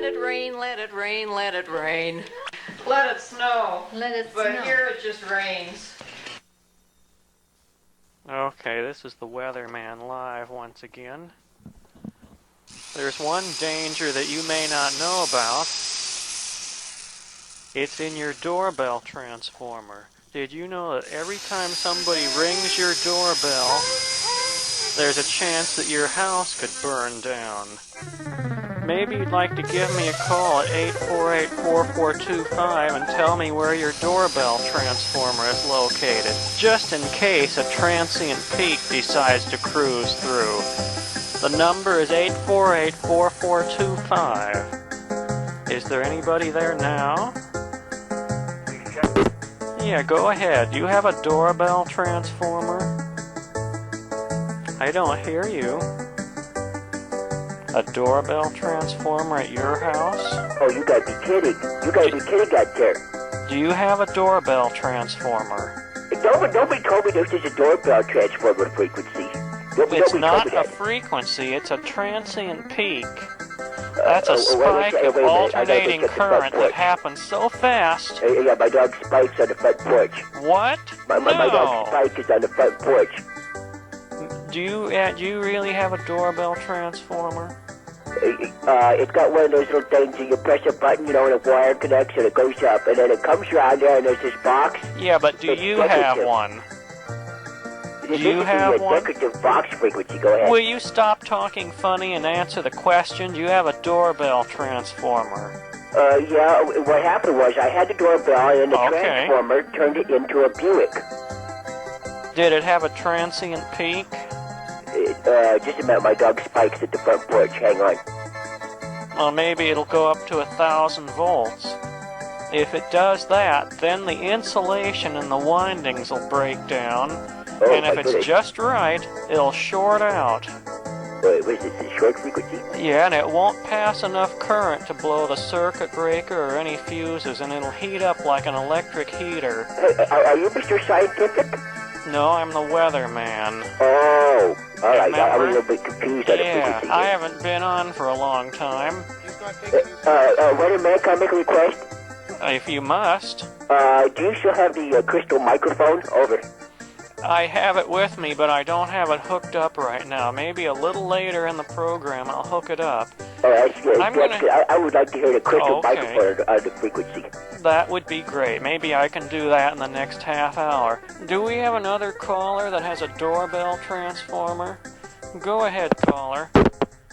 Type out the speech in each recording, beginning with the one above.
let it rain, let it rain, let it rain. Let it snow. Let it but snow. Here it just rains. Okay, this is the Weatherman live once again. There's one danger that you may not know about. It's in your doorbell transformer. Did you know that every time somebody rings your doorbell, there's a chance that your house could burn down? Maybe you'd like to give me a call at 848-4425 and tell me where your doorbell transformer is located, just in case a transient peak decides to cruise through. The number is 848-4425. Is there anybody there now? Yeah, go ahead. Do you have a doorbell transformer? I don't hear you. A doorbell transformer at your house? Oh, you gotta be kidding. You gotta be kidding out there. Do you have a doorbell transformer? Nobody told me this is a doorbell transformer frequency. It's not a frequency, it's a transient peak. That's a spike of alternating current that happens so fast. Yeah, my dog Spike's on the front porch. What? My dog Spike is on the front porch. Do you really have a doorbell transformer? It's got one of those little things and you press a button, and a wire connects and it goes up, and then it comes around there and there's this box. Yeah, but do you have one? Do you have one? Decorative box frequency. Go ahead. Will you stop talking funny and answer the question? Do you have a doorbell transformer? Yeah, what happened was I had the doorbell and the transformer turned it into a Buick. Did it have a transient peak? Just about my dog Spike's at the front porch. Hang on. Well, maybe it'll go up to 1,000 volts. If it does that, then the insulation in the windings will break down, and if it's just right, it'll short out. Wait, what is this, a short frequency? Yeah, and it won't pass enough current to blow the circuit breaker or any fuses, and it'll heat up like an electric heater. Hey, are you Mr. Scientific? No, I'm the weatherman. Oh, all right. I was a little bit confused on the frequency. Yeah, I haven't been on for a long time. Weatherman, can I make a request? If you must. Do you still have the crystal microphone? Over. I have it with me, but I don't have it hooked up right now. Maybe a little later in the program I'll hook it up. Oh, that's good. I would like to hear the crystal microphone on the frequency. That would be great. Maybe I can do that in the next half hour. Do we have another caller that has a doorbell transformer? Go ahead, caller.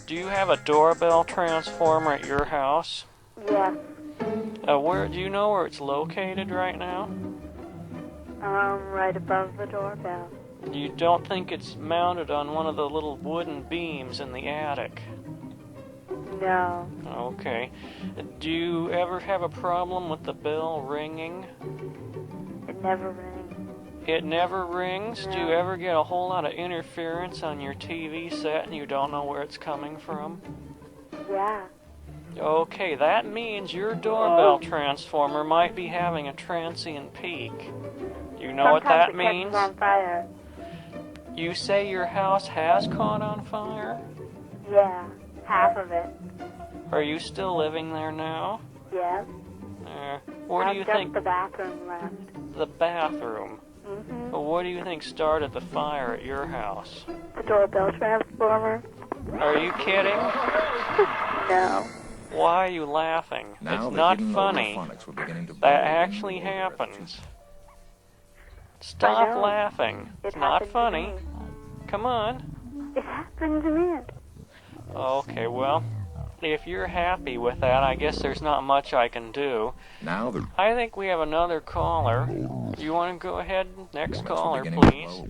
Do you have a doorbell transformer at your house? Yeah. Where do you know where it's located right now? Right above the doorbell. You don't think it's mounted on one of the little wooden beams in the attic? No. Okay. Do you ever have a problem with the bell ringing? It never rings. It never rings? No. Do you ever get a whole lot of interference on your TV set and you don't know where it's coming from? Yeah. Okay, that means your doorbell transformer might be having a transient peak. Do you know what that means? Sometimes it catches on fire. You say your house has caught on fire? Yeah, half of it. Are you still living there now? Yes. What do you think? Just the bathroom left. The bathroom? Mm-hmm. Well, what do you think started the fire at your house? The doorbell transformer. Are you kidding? No. Why are you laughing? Now it's not funny. That actually happens. Stop laughing. It's not funny. Come on. It happened to me. Okay, well, if you're happy with that, I guess there's not much I can do. I think we have another caller. Do you want to go ahead? Next caller, please.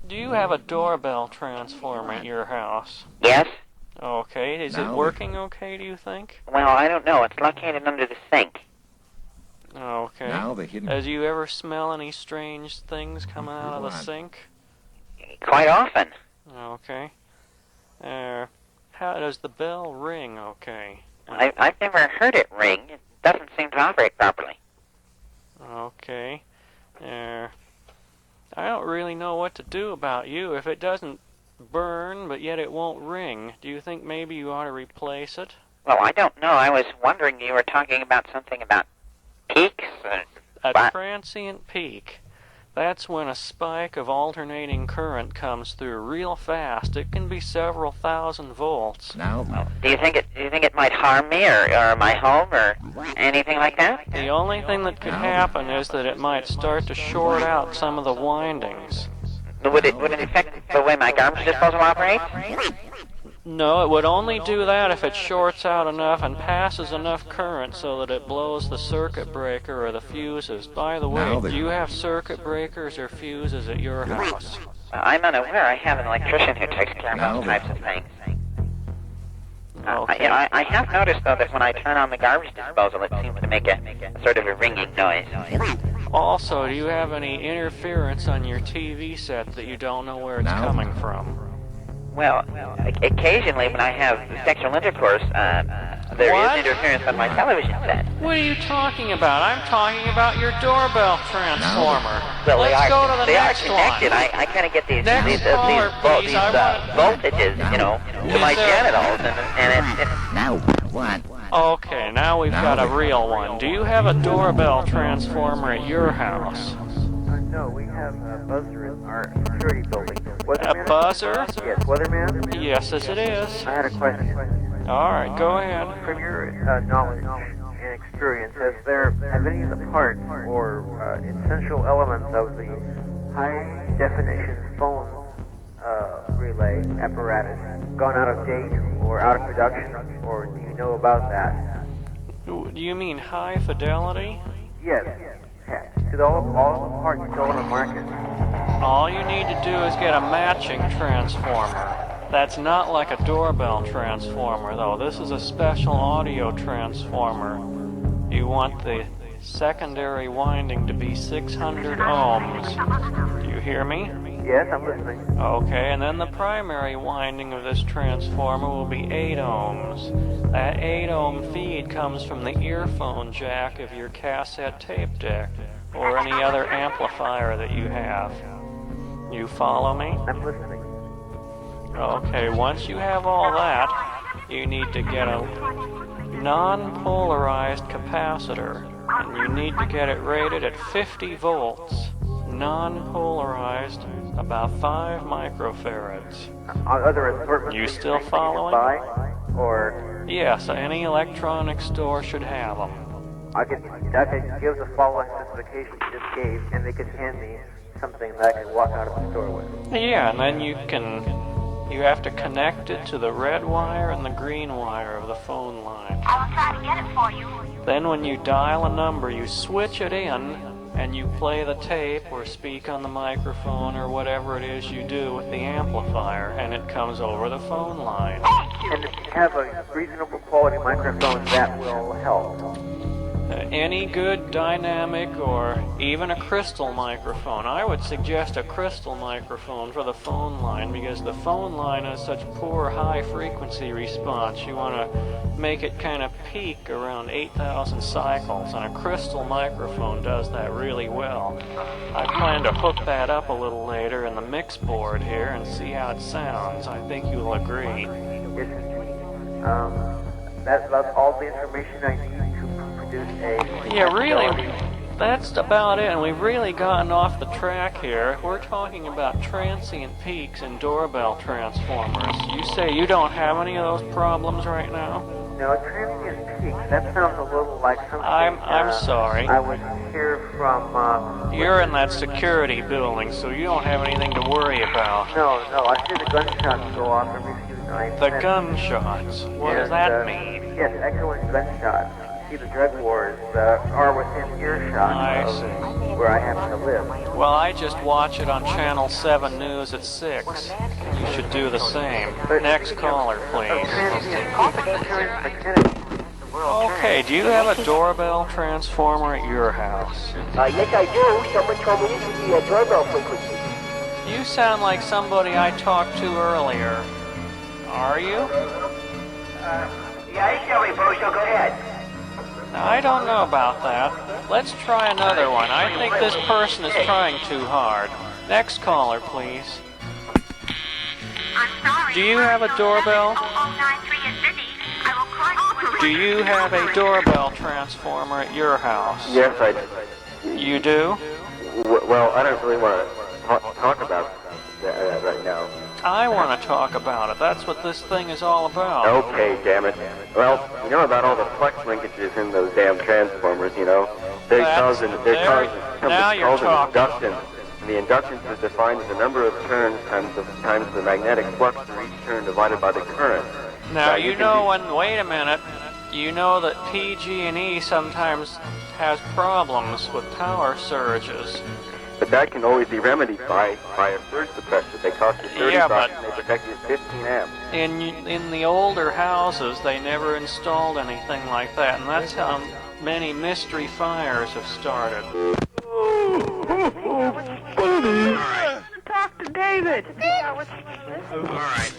Do you have a doorbell transformer at your house? Yes. Okay, is it working okay, do you think? Well, I don't know. It's located under the sink. Okay. As you ever smell any strange things coming out of the sink? Quite often. Okay. How does the bell ring okay? I've never heard it ring. It doesn't seem to operate properly. Okay. I don't really know what to do about you. If it doesn't burn, but yet it won't ring, do you think maybe you ought to replace it? Well, I don't know. I was wondering, you were talking about something about peaks. A transient peak. That's when a spike of alternating current comes through real fast. It can be several thousand volts. Do you think it might harm me or my home or anything like that? The only thing that could happen is that it might start to short out some of the windings. Would it affect the way my garbage disposal operates? No, it would only do that if it shorts out enough and passes enough current so that it blows the circuit breaker or the fuses. By the way, do you have circuit breakers or fuses at your house? I'm unaware. I have an electrician who takes care of those types of things. Okay. I have noticed, though, that when I turn on the garbage disposal, it seems to make a sort of a ringing noise. Also, do you have any interference on your TV set that you don't know where it's coming from? Well, occasionally when I have sexual intercourse, there is interference on my television set. What are you talking about? I'm talking about your doorbell transformer. Well, Let's go to the next connected. one. I kind of get these Caller, please. voltages, to my genitals, and it's Now what? Okay, now we've got a real one. Do you have a doorbell transformer at your house? No, we have a buzzer in our security building. A buzzer? Yes, Weatherman? Yes, as it is. I had a question. All right, go ahead. From your knowledge and experience, have any of the parts or essential elements of the high-definition phone relay apparatus gone out of date or out of production, or do you know about that? Do you mean high fidelity? Yes. To all the parts still on the market. All you need to do is get a matching transformer. That's not like a doorbell transformer, though. This is a special audio transformer. You want the secondary winding to be 600 ohms. Do you hear me? Yes, I'm listening. Okay, and then the primary winding of this transformer will be 8 ohms. That 8 ohm feed comes from the earphone jack of your cassette tape deck, or any other amplifier that you have. You follow me? I'm listening. Okay, once you have all that, you need to get a non-polarized capacitor, and you need to get it rated at 50 volts. Non-polarized, about 5 microfarads. Other assortments You still following? Or Yes, any electronic store should have them. I could give the following specifications you just gave, and they could hand me something that I can walk out of the store with. Yeah, and then you have to connect it to the red wire and the green wire of the phone line. I will try to get it for you. Then when you dial a number, you switch it in, and you play the tape or speak on the microphone or whatever it is you do with the amplifier, and it comes over the phone line. And if you have a reasonable quality microphone, that will help. Any good dynamic or even a crystal microphone. I would suggest a crystal microphone for the phone line because the phone line has such poor high frequency response. You want to make it kind of peak around 8,000 cycles, and a crystal microphone does that really well. I plan to hook that up a little later in the mix board here and see how it sounds. I think you'll agree. Yes. That's all the information I need to produce a... Yeah, really, that's about it, and we've really gotten off the track here. We're talking about transient peaks in doorbell transformers. You say you don't have any of those problems right now? No, transient peak, that sounds a little like something... I'm sorry. I would hear from... You're in that security building, so you don't have anything to worry about. No, I hear the gunshots go off every few nights. The gunshots? What does that mean? Yes, echoing gunshots. See, the drug wars are within earshot I of see. where I happen to live. Well, I just watch it on Channel 7 News at 6. You should do the same. Next caller, please. Okay, do you have a doorbell transformer at your house? Yes, I do. Someone told me this is the doorbell frequency. You sound like somebody I talked to earlier. Are you? Yeah, it's Ellie Bozo. Go ahead. I don't know about that. Let's try another one. I think this person is trying too hard. Next caller, please. I'm sorry. Do you have a doorbell? 0093 is busy. I will call you Do you have a doorbell transformer at your house? Yes, I do. You do? Well, I don't really want to talk about that right now. I want to talk about it. That's what this thing is all about. Okay, damn it. Well, you know about all the flex linkages in those damn transformers, you know? They're causing something called an inductance. And the inductance is defined as the number of turns times the magnetic flux for each turn divided by the current. Now you know wait a minute. You know that PG&E sometimes has problems with power surges. But that can always be remedied by a surge suppressor. They cost you $30 and they protect you at 15 amps. In the older houses, they never installed anything like that, and that's how many mystery fires have started. Talk to David. All right.